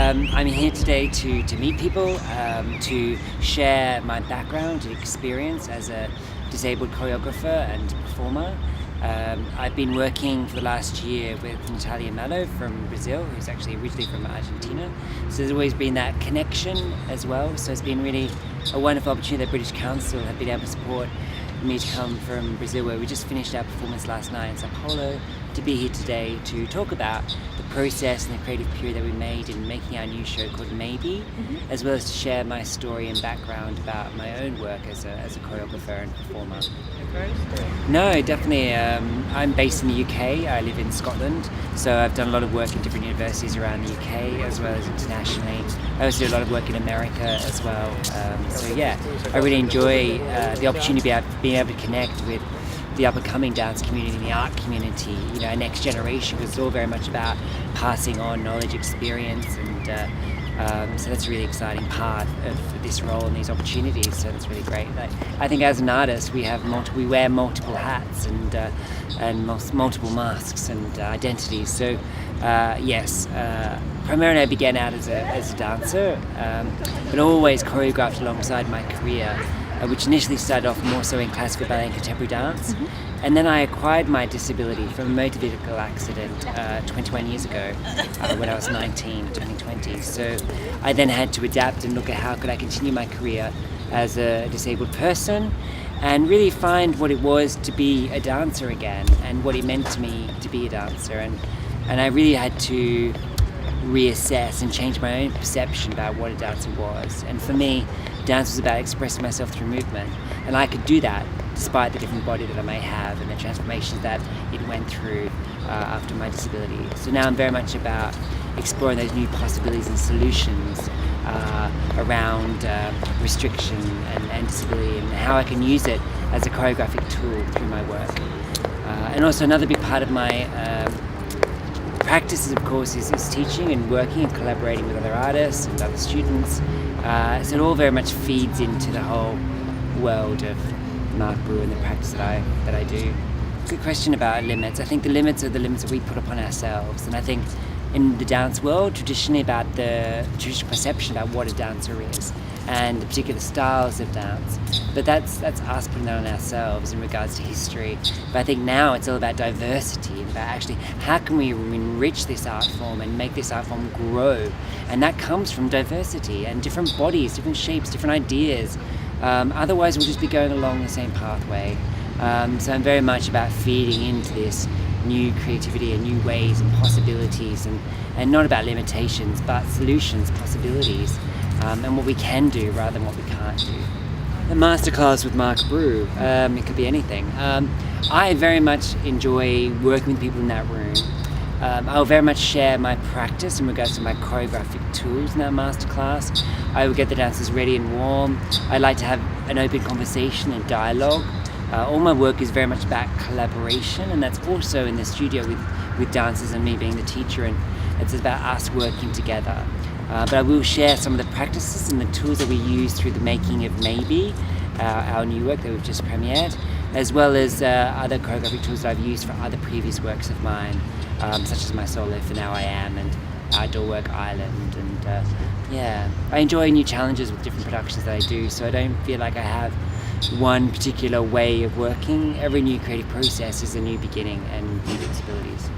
I'm here today to meet people, to share my background and experience as a disabled choreographer and performer. I've been working for the last year with Australiano from Brazil, who's actually originally from Argentina. So there's always been that connection as well. So it's been really a wonderful opportunity that British Council have been able to support me to come from Brazil, where we just finished our performance last night in Sao Paulo, to be here today to talk about the process and the creative period that we made in making our new show called Maybe, as well as to share my story and background about my own work as a choreographer and performer. No, definitely. I'm based in the UK. I live in Scotland, so I've done a lot of work in different universities around the UK as well as internationally. I also do a lot of work in America as well. So yeah, I really enjoy the opportunity of being able to connect with the up-and-coming dance community, the art community, you know, our next generation, because it's all very much about passing on knowledge, experience, and so that's a really exciting part of this role and these opportunities. So that's really great. I think as an artist, we wear multiple hats and multiple masks and identities. So yes, primarily I began out as a dancer, but always choreographed alongside my career, which initially started off more so in classical ballet and contemporary dance. And then I acquired my disability from a motor vehicle accident 21 years ago when I was 19, turning 20. So I then had to adapt and look at how could I continue my career as a disabled person and really find what it was to be a dancer again and what it meant to me to be a dancer. And I really had to reassess and change my own perception about what a dancer was. And for me, dance was about expressing myself through movement, and I could do that despite the different body that I may have and the transformations that it went through after my disability. So now I'm very much about exploring those new possibilities and solutions around restriction and disability, and how I can use it as a choreographic tool through my work. And also another big part of my practice, of course, is teaching and working and collaborating with other artists and other students. So it all very much feeds into the whole world of Marc Brew and the practice that I do. Good question about limits. I think the limits are the limits that we put upon ourselves, and I think in the dance world, traditionally about the traditional perception about what a dancer is and the particular styles of dance. But that's us putting that on ourselves in regards to history. But I think now it's all about diversity and about actually how can we enrich this art form and make this art form grow. And that comes from diversity and different bodies, different shapes, different ideas. Otherwise we'll just be going along the same pathway. So I'm very much about feeding into this new creativity and new ways and possibilities, and not about limitations but solutions, possibilities, and what we can do rather than what we can't do. The masterclass with Marc Brew, it could be anything. I very much enjoy working with people in that room. I'll very much share my practice in regards to my choreographic tools in that masterclass. I will get the dancers ready and warm. I like to have an open conversation and dialogue. All my work is very much about collaboration, and that's also in the studio with dancers and me being the teacher, and it's about us working together. But I will share some of the practices and the tools that we use through the making of Maybe, our new work that we've just premiered, as well as other choreographic tools that I've used for other previous works of mine, such as my solo For Now I Am and outdoor work Island. And yeah, I enjoy new challenges with different productions that I do, so I don't feel like I have one particular way of working. Every new creative process is a new beginning and new possibilities.